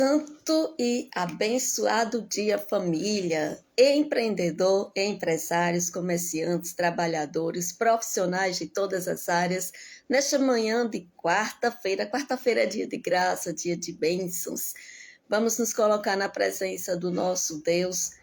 Santo e abençoado dia, família, empreendedor, empresários, comerciantes, trabalhadores, profissionais de todas as áreas, nesta manhã de quarta-feira. Quarta-feira é dia de graça, dia de bênçãos. Vamos nos colocar na presença do nosso Deus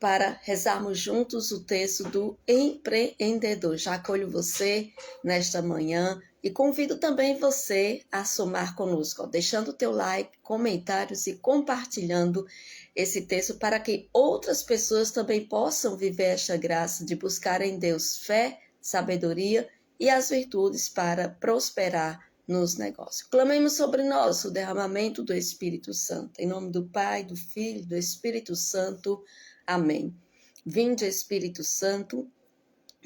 para rezarmos juntos o texto do empreendedor. Já acolho você nesta manhã e convido também você a somar conosco, deixando o teu like, comentários e compartilhando esse texto para que outras pessoas também possam viver esta graça de buscar em Deus fé, sabedoria e as virtudes para prosperar nos negócios. Clamemos sobre nós o derramamento do Espírito Santo. Em nome do Pai, do Filho e do Espírito Santo. Amém. Vinde, Espírito Santo,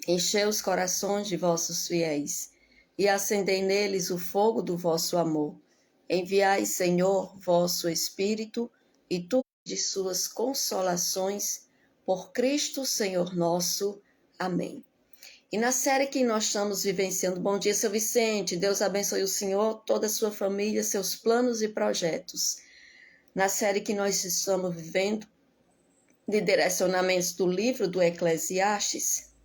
enchei os corações de vossos fiéis e acendei neles o fogo do vosso amor. Enviai, Senhor, vosso Espírito e tu de suas consolações, por Cristo, Senhor nosso. Amém. E na série que nós estamos vivenciando, bom dia, seu Vicente, Deus abençoe o Senhor, toda a sua família, seus planos e projetos. Na série que nós estamos vivendo, de direcionamentos do livro do Eclesiastes,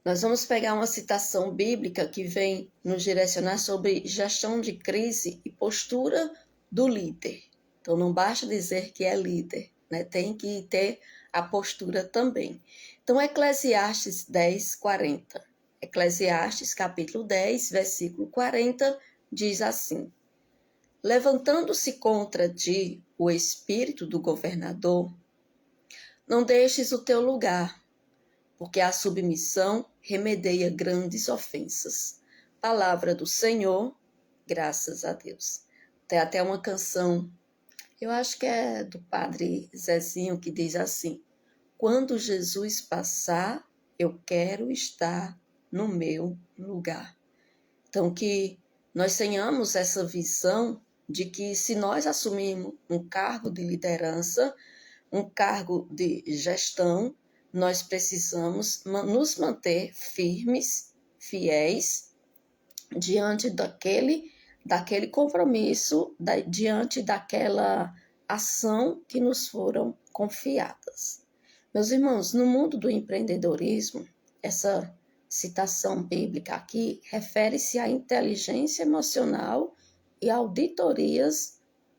nós vamos pegar uma citação bíblica que vem nos direcionar sobre gestão de crise e postura do líder. Então, não basta dizer que é líder, né? Tem que ter a postura também. Então, Eclesiastes 10, 40. Eclesiastes, capítulo 10, versículo 40, diz assim: levantando-se contra ti o espírito do governador, não deixes o teu lugar, porque a submissão remedeia grandes ofensas. Palavra do Senhor, graças a Deus. Tem até uma canção, eu acho que é do padre Zezinho, que diz assim: quando Jesus passar, eu quero estar no meu lugar. Então, que nós tenhamos essa visão de que se nós assumirmos um cargo de liderança, um cargo de gestão, nós precisamos nos manter firmes, fiéis, diante daquele compromisso, diante daquela ação que nos foram confiadas. Meus irmãos, no mundo do empreendedorismo, essa citação bíblica aqui refere-se à inteligência emocional e auditorias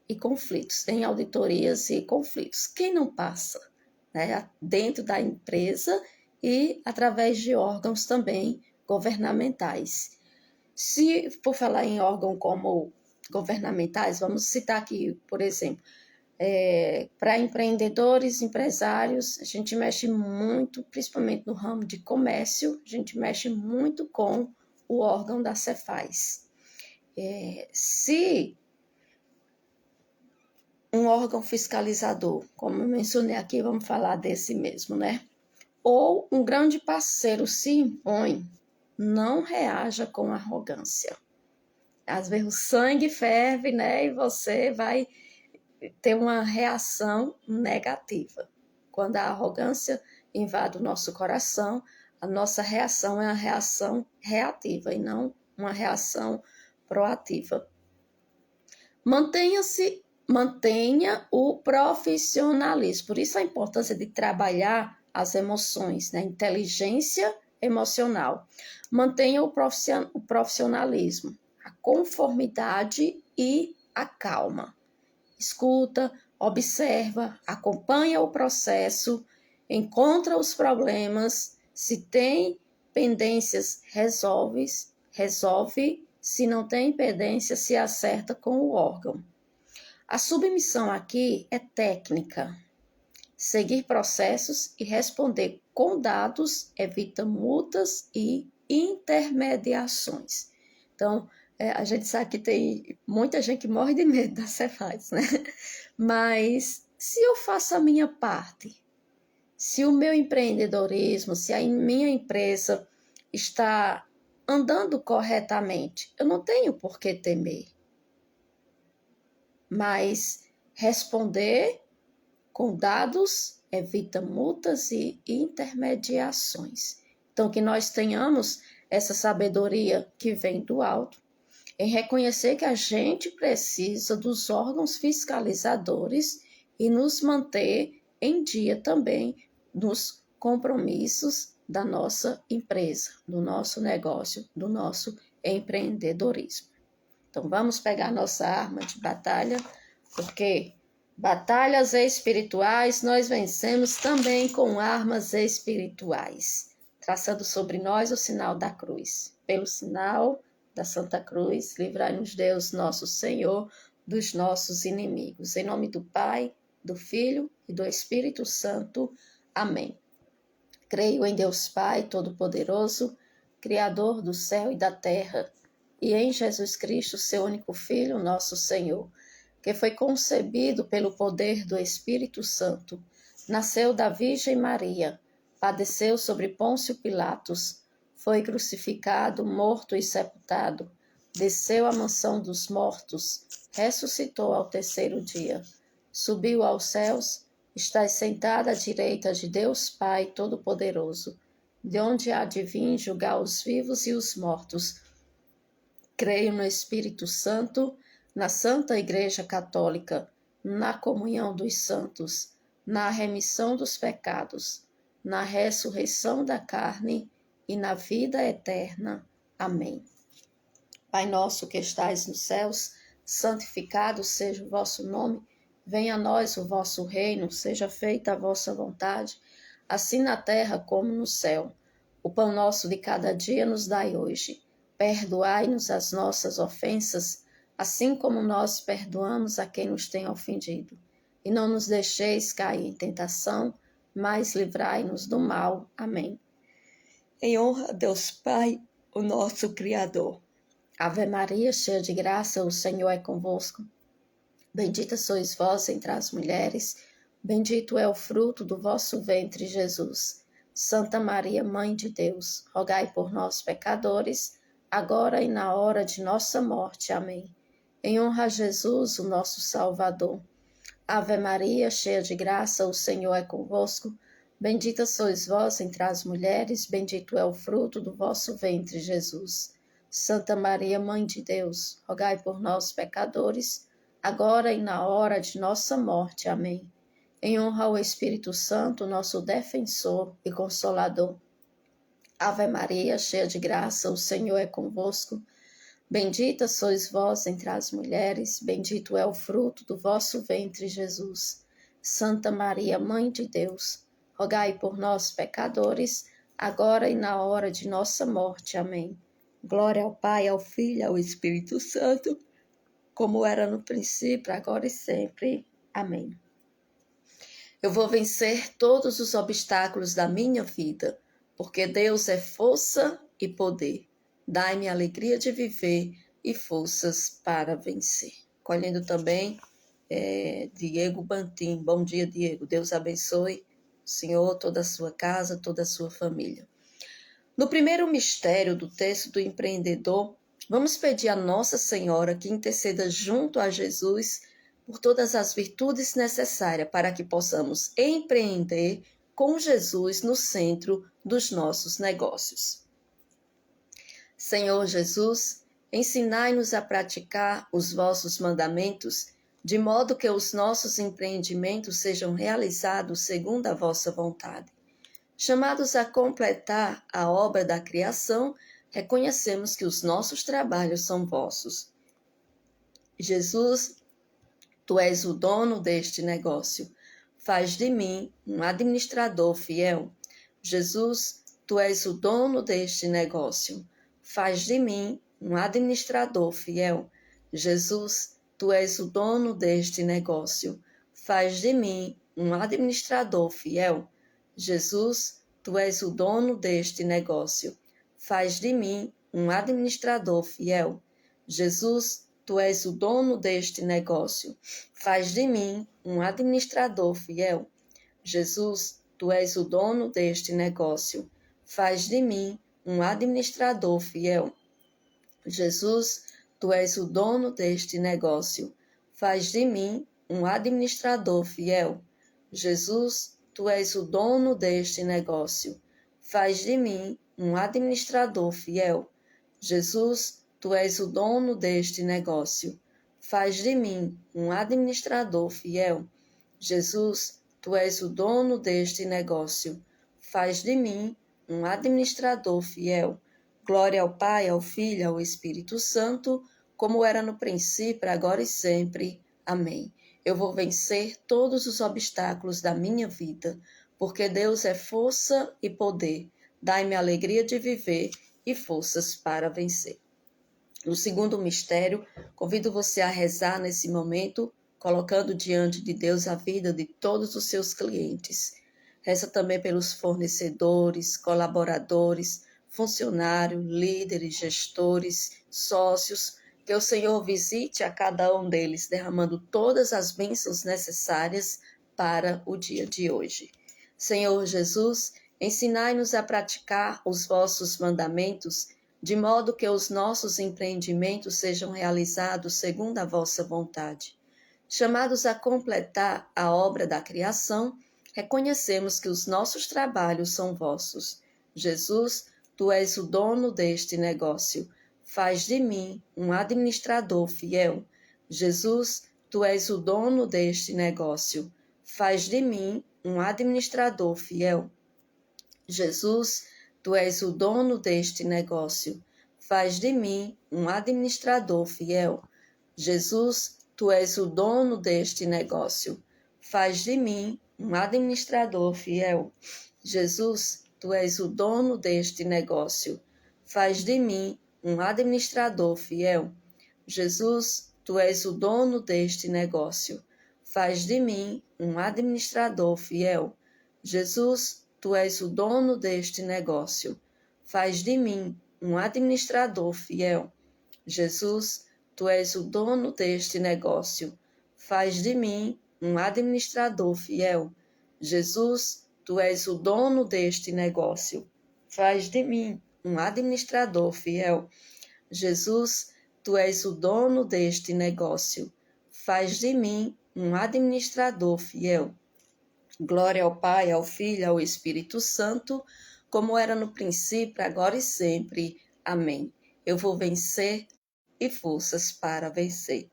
e conflitos, em auditorias e conflitos. Quem não passa, né, dentro da empresa e através de órgãos também governamentais. Se por falar em órgãos como governamentais, vamos citar aqui, por exemplo, para empreendedores, empresários, a gente mexe muito, principalmente no ramo de comércio, a gente mexe muito com o órgão da Cefaz. Se um órgão fiscalizador, como eu mencionei aqui, vamos falar desse mesmo, né? Ou um grande parceiro se impõe, não reaja com arrogância. Às vezes o sangue ferve, né? E você vai ter uma reação negativa. Quando a arrogância invade o nosso coração, a nossa reação é uma reação reativa e não uma reação proativa. Mantenha o profissionalismo. Por isso a importância de trabalhar as emoções, né? Inteligência emocional. Mantenha o profissionalismo, a conformidade e a calma. Escuta, observa, acompanha o processo, encontra os problemas. Se tem pendências, resolve. Se não tem pendência, se acerta com o órgão. A submissão aqui é técnica. Seguir processos e responder com dados evita multas e intermediações. Então, a gente sabe que tem muita gente que morre de medo da Cefaz, né? Mas se eu faço a minha parte, se o meu empreendedorismo, se a minha empresa está andando corretamente, eu não tenho por que temer. Mas responder com dados evita multas e intermediações. Então, que nós tenhamos essa sabedoria que vem do alto em reconhecer que a gente precisa dos órgãos fiscalizadores e nos manter em dia também nos compromissos da nossa empresa, do nosso negócio, do nosso empreendedorismo. Então, vamos pegar nossa arma de batalha, porque batalhas espirituais nós vencemos também com armas espirituais, traçando sobre nós o sinal da cruz. Pelo sinal da Santa Cruz, livrai-nos Deus, nosso Senhor, dos nossos inimigos. Em nome do Pai, do Filho e do Espírito Santo. Amém. Creio em Deus Pai Todo-Poderoso, Criador do céu e da terra, e em Jesus Cristo, seu único Filho, nosso Senhor, que foi concebido pelo poder do Espírito Santo, nasceu da Virgem Maria, padeceu sobre Pôncio Pilatos, foi crucificado, morto e sepultado, desceu à mansão dos mortos, ressuscitou ao terceiro dia, subiu aos céus, está sentado à direita de Deus Pai Todo-Poderoso, de onde há de vir julgar os vivos e os mortos. Creio no Espírito Santo, na Santa Igreja Católica, na comunhão dos santos, na remissão dos pecados, na ressurreição da carne e na vida eterna. Amém. Pai nosso que estais nos céus, santificado seja o vosso nome, venha a nós o vosso reino, seja feita a vossa vontade, assim na terra como no céu. O pão nosso de cada dia nos dai hoje. Perdoai-nos as nossas ofensas, assim como nós perdoamos a quem nos tem ofendido. E não nos deixeis cair em tentação, mas livrai-nos do mal. Amém. Em honra a Deus Pai, o nosso Criador. Ave Maria, cheia de graça, o Senhor é convosco. Bendita sois vós entre as mulheres, bendito é o fruto do vosso ventre, Jesus. Santa Maria, Mãe de Deus, rogai por nós, pecadores, agora e na hora de nossa morte. Amém. Em honra a Jesus, o nosso Salvador. Ave Maria, cheia de graça, o Senhor é convosco. Bendita sois vós entre as mulheres, bendito é o fruto do vosso ventre, Jesus. Santa Maria, Mãe de Deus, rogai por nós, pecadores, agora e na hora de nossa morte. Amém. Em honra ao Espírito Santo, nosso defensor e consolador. Ave Maria, cheia de graça, o Senhor é convosco. Bendita sois vós entre as mulheres, bendito é o fruto do vosso ventre, Jesus. Santa Maria, Mãe de Deus, rogai por nós, pecadores, agora e na hora de nossa morte. Amém. Glória ao Pai, ao Filho e ao Espírito Santo, como era no princípio, agora e sempre. Amém. Eu vou vencer todos os obstáculos da minha vida, porque Deus é força e poder. Dai-me a alegria de viver e forças para vencer. Colhendo também Diego Bantim. Bom dia, Diego. Deus abençoe o Senhor, toda a sua casa, toda a sua família. No primeiro mistério do texto do empreendedor, vamos pedir a Nossa Senhora que interceda junto a Jesus por todas as virtudes necessárias para que possamos empreender com Jesus no centro dos nossos negócios. Senhor Jesus, ensinai-nos a praticar os vossos mandamentos, de modo que os nossos empreendimentos sejam realizados segundo a vossa vontade. Chamados a completar a obra da criação, reconhecemos que os nossos trabalhos são vossos. Jesus, tu és o dono deste negócio. Faz de mim um administrador fiel. Jesus, tu és o dono deste negócio. Faz de mim um administrador fiel. Jesus, tu és o dono deste negócio. Faz de mim um administrador fiel. Jesus, tu és o dono deste negócio. Faz de mim um administrador fiel. Jesus, tu és o dono deste negócio. Faz de mim um administrador fiel. Jesus, tu és o dono deste negócio. Faz de mim um administrador fiel. Jesus, tu és o dono deste negócio. Faz de mim um administrador fiel. Jesus, tu és o dono deste negócio. Faz de mim um administrador fiel. Jesus, tu és o dono deste negócio. Faz de mim um administrador fiel. Jesus, tu és o dono deste negócio. Faz de mim um administrador fiel. Glória ao Pai, ao Filho e ao Espírito Santo, como era no princípio, agora e sempre. Amém. Eu vou vencer todos os obstáculos da minha vida, porque Deus é força e poder. Dai-me a alegria de viver e forças para vencer. No segundo mistério, convido você a rezar nesse momento, colocando diante de Deus a vida de todos os seus clientes. Reza também pelos fornecedores, colaboradores, funcionários, líderes, gestores, sócios, que o Senhor visite a cada um deles, derramando todas as bênçãos necessárias para o dia de hoje. Senhor Jesus, ensinai-nos a praticar os vossos mandamentos, de modo que os nossos empreendimentos sejam realizados segundo a vossa vontade. Chamados a completar a obra da criação, reconhecemos que os nossos trabalhos são vossos. Jesus, tu és o dono deste negócio. Faz de mim um administrador fiel. Jesus, tu és o dono deste negócio. Faz de mim um administrador fiel. Jesus, tu és o dono deste negócio. Faz de mim um administrador fiel. Jesus, tu és o dono deste negócio. Faz de mim um administrador fiel. Jesus, tu és o dono deste negócio. Faz de mim um administrador fiel. Jesus, tu és o dono deste negócio. Faz de mim um administrador fiel. Jesus, tu és o dono deste negócio. Faz de mim um administrador fiel. Jesus, tu és o dono deste negócio. Faz de mim um administrador fiel. Jesus, tu és o dono deste negócio. Faz de mim um administrador fiel. Jesus, tu és o dono deste negócio. Faz de mim um administrador fiel. Glória ao Pai, ao Filho e ao Espírito Santo, como era no princípio, agora e sempre. Amém. Eu vou vencer e forças para vencer.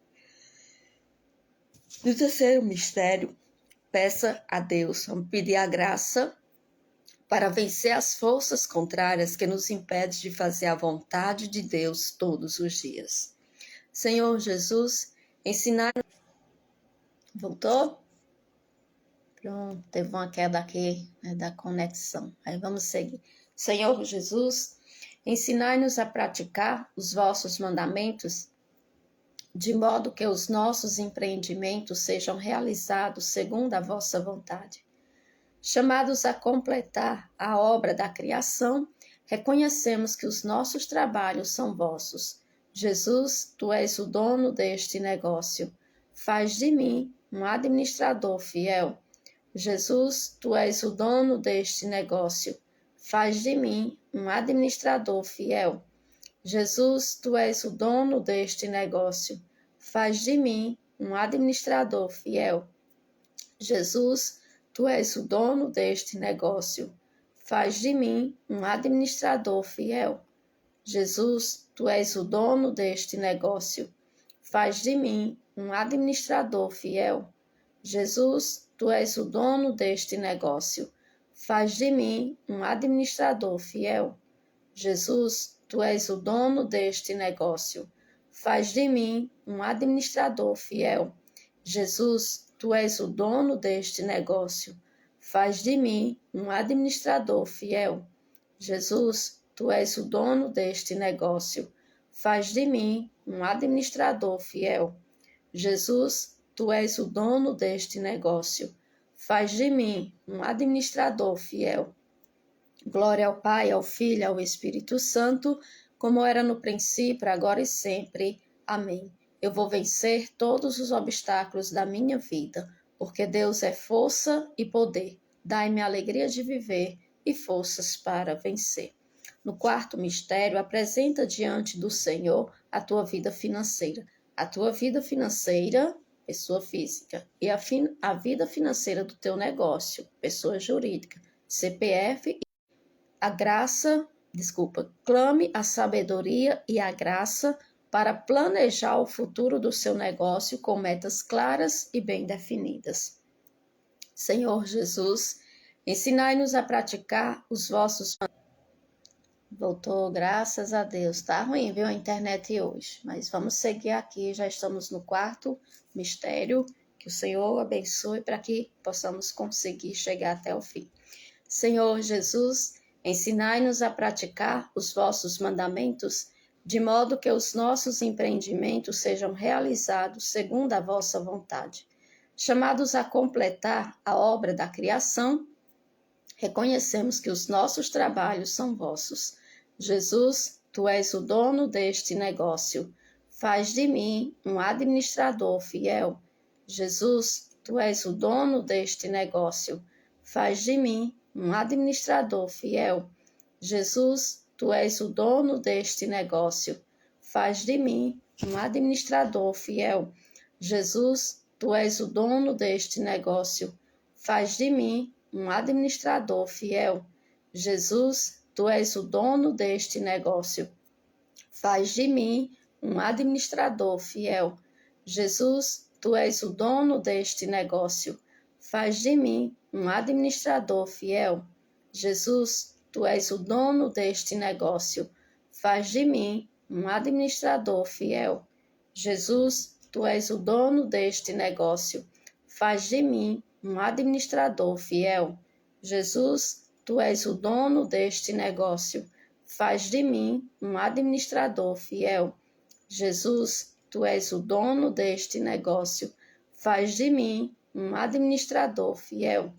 No terceiro mistério, peça a Deus, vamos pedir a graça para vencer as forças contrárias que nos impedem de fazer a vontade de Deus todos os dias. Senhor Jesus, ensinar-nos... Voltou? Pronto, teve uma queda aqui, né, da conexão. Aí vamos seguir. Senhor Jesus, ensinai-nos a praticar os vossos mandamentos, de modo que os nossos empreendimentos sejam realizados segundo a vossa vontade. Chamados a completar a obra da criação, reconhecemos que os nossos trabalhos são vossos. Jesus, tu és o dono deste negócio. Faz de mim um administrador fiel. Jesus, tu és o dono deste negócio. Faz de mim um administrador fiel. Jesus, tu és o dono deste negócio. Faz de mim um administrador fiel. Jesus, tu és o dono deste negócio. Faz de mim um administrador fiel. Jesus, tu és o dono deste negócio. Faz de mim um administrador fiel. Jesus, tu és o dono deste negócio. Faz de mim um administrador fiel. Jesus, tu és o dono deste negócio. Faz de mim um administrador fiel. Jesus, tu és o dono deste negócio. Faz de mim um administrador fiel. Jesus, tu és o dono deste negócio. Faz de mim um administrador fiel. Jesus, tu és o dono deste negócio. Faz de mim um administrador fiel. Glória ao Pai, ao Filho e ao Espírito Santo, como era no princípio, agora e sempre. Amém. Eu vou vencer todos os obstáculos da minha vida, porque Deus é força e poder. Dai-me a alegria de viver e forças para vencer. No quarto mistério, apresenta diante do Senhor a tua vida financeira. A tua vida financeira, pessoa física, e a vida financeira do teu negócio, pessoa jurídica, CPF, a graça clame a sabedoria e a graça para planejar o futuro do seu negócio com metas claras e bem definidas. Senhor Jesus, ensinai-nos a praticar os vossos... Voltou, graças a Deus. Tá ruim, viu, a internet hoje. Mas vamos seguir aqui, já estamos no quarto mistério. Que o Senhor abençoe para que possamos conseguir chegar até o fim. Senhor Jesus, ensinai-nos a praticar os vossos mandamentos, de modo que os nossos empreendimentos sejam realizados segundo a vossa vontade. Chamados a completar a obra da criação, reconhecemos que os nossos trabalhos são vossos. Jesus, tu és o dono deste negócio. Faz de mim um administrador fiel. Jesus, tu és o dono deste negócio. Faz de mim um administrador fiel. Jesus, tu és o dono deste negócio. Faz de mim um administrador fiel. Jesus, tu és o dono deste negócio. Faz de mim um administrador fiel. Jesus, tu és o dono deste negócio. Faz de mim um administrador fiel. Jesus, tu és o dono deste negócio. Faz de mim um administrador fiel. Jesus, tu és o dono deste negócio. Faz de mim um administrador fiel. Jesus, tu és o dono deste negócio. Faz de mim um administrador fiel. Jesus, tu és o dono deste negócio. Faz de mim um administrador fiel. Jesus, tu és o dono deste negócio. Faz de mim um administrador fiel.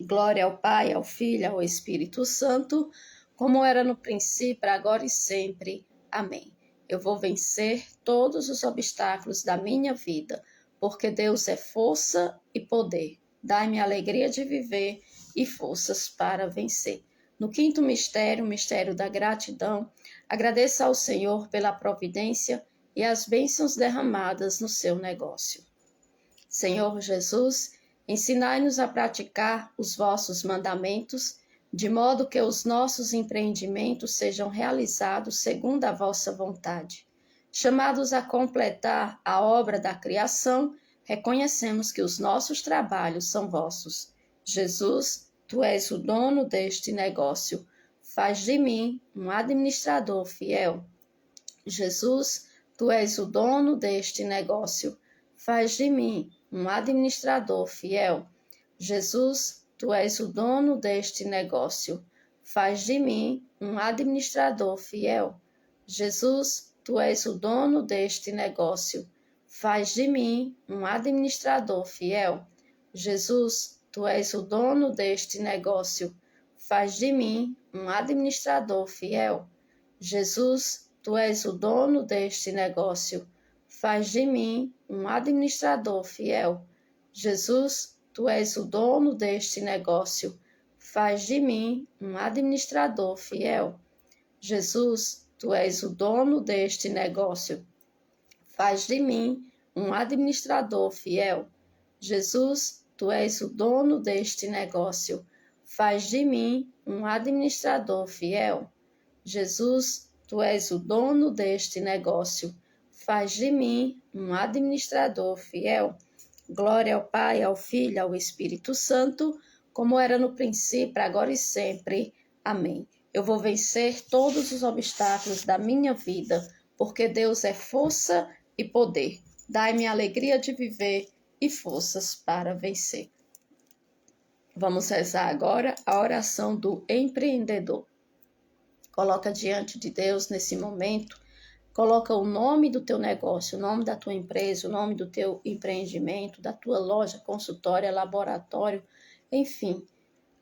Glória ao Pai, ao Filho, ao Espírito Santo, como era no princípio, agora e sempre. Amém. Eu vou vencer todos os obstáculos da minha vida, porque Deus é força e poder. Dai-me a alegria de viver e forças para vencer. No quinto mistério, o mistério da gratidão, agradeça ao Senhor pela providência e as bênçãos derramadas no seu negócio. Senhor Jesus, ensinai-nos a praticar os vossos mandamentos, de modo que os nossos empreendimentos sejam realizados segundo a vossa vontade. Chamados a completar a obra da criação, reconhecemos que os nossos trabalhos são vossos. Jesus, tu és o dono deste negócio. Faz de mim um administrador fiel. Jesus, tu és o dono deste negócio. Faz de mim um administrador fiel. Jesus, tu és o dono deste negócio. Faz de mim um administrador fiel. Jesus, tu és o dono deste negócio. Faz de mim um administrador fiel. Jesus, tu és o dono deste negócio. Faz de mim um administrador fiel. Jesus, tu és o dono deste negócio. Faz de mim um administrador fiel. Jesus, tu és o dono deste negócio. Faz de mim um administrador fiel. Jesus, tu és o dono deste negócio. Faz de mim um administrador fiel. Jesus, tu és o dono deste negócio. Faz de mim um administrador fiel. Jesus, tu és o dono deste negócio. Faz de mim um administrador fiel. Glória ao Pai, ao Filho, ao Espírito Santo, como era no princípio, agora e sempre. Amém. Eu vou vencer todos os obstáculos da minha vida, porque Deus é força e poder. Dai-me a alegria de viver e forças para vencer. Vamos rezar agora a oração do empreendedor. Coloca diante de Deus nesse momento, coloca o nome do teu negócio, o nome da tua empresa, o nome do teu empreendimento, da tua loja, consultório, laboratório, enfim,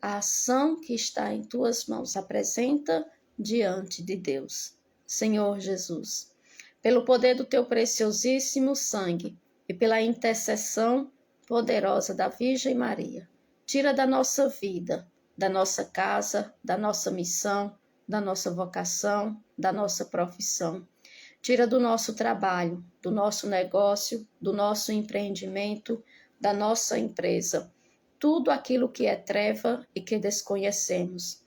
a ação que está em tuas mãos, apresenta diante de Deus. Senhor Jesus, pelo poder do teu preciosíssimo sangue e pela intercessão poderosa da Virgem Maria, tira da nossa vida, da nossa casa, da nossa missão, da nossa vocação, da nossa profissão. Tira do nosso trabalho, do nosso negócio, do nosso empreendimento, da nossa empresa, tudo aquilo que é treva e que desconhecemos.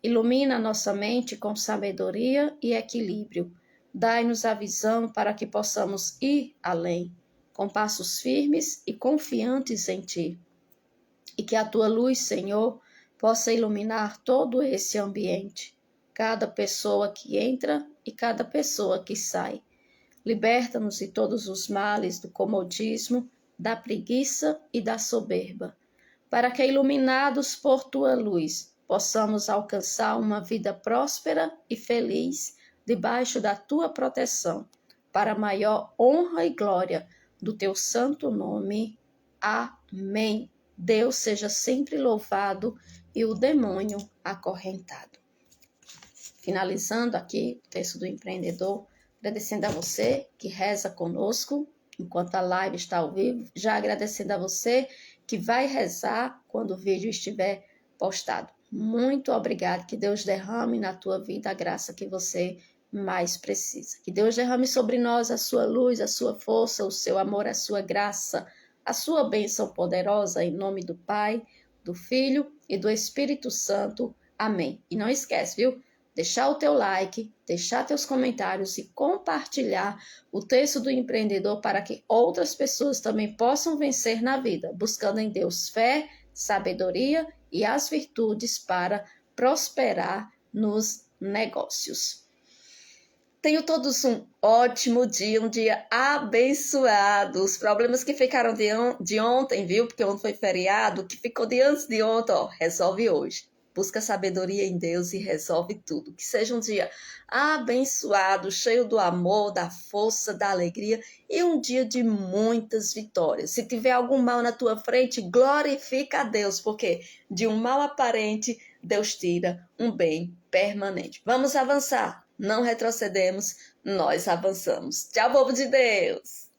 Ilumina nossa mente com sabedoria e equilíbrio. Dai-nos a visão para que possamos ir além, com passos firmes e confiantes em Ti. E que a Tua luz, Senhor, possa iluminar todo esse ambiente, cada pessoa que entra e cada pessoa que sai. Liberta-nos de todos os males do comodismo, da preguiça e da soberba, para que, iluminados por Tua luz, possamos alcançar uma vida próspera e feliz, debaixo da Tua proteção, para a maior honra e glória do Teu santo nome. Amém. Deus seja sempre louvado e o demônio acorrentado. Finalizando aqui o texto do empreendedor, agradecendo a você que reza conosco enquanto a live está ao vivo, já agradecendo a você que vai rezar quando o vídeo estiver postado. Muito obrigado, que Deus derrame na tua vida a graça que você mais precisa. Que Deus derrame sobre nós a sua luz, a sua força, o seu amor, a sua graça, a sua bênção poderosa, em nome do Pai, do Filho e do Espírito Santo. Amém. E não esquece, viu? Deixar o teu like, deixar teus comentários e compartilhar o texto do empreendedor para que outras pessoas também possam vencer na vida, buscando em Deus fé, sabedoria e as virtudes para prosperar nos negócios. Tenham todos um ótimo dia, um dia abençoado. Os problemas que ficaram de ontem, viu? Porque ontem foi feriado, o que ficou de antes de ontem, resolve hoje. Busca sabedoria em Deus e resolve tudo. Que seja um dia abençoado, cheio do amor, da força, da alegria e um dia de muitas vitórias. Se tiver algum mal na tua frente, glorifica a Deus, porque de um mal aparente, Deus tira um bem permanente. Vamos avançar. Não retrocedemos, nós avançamos. Tchau, povo de Deus!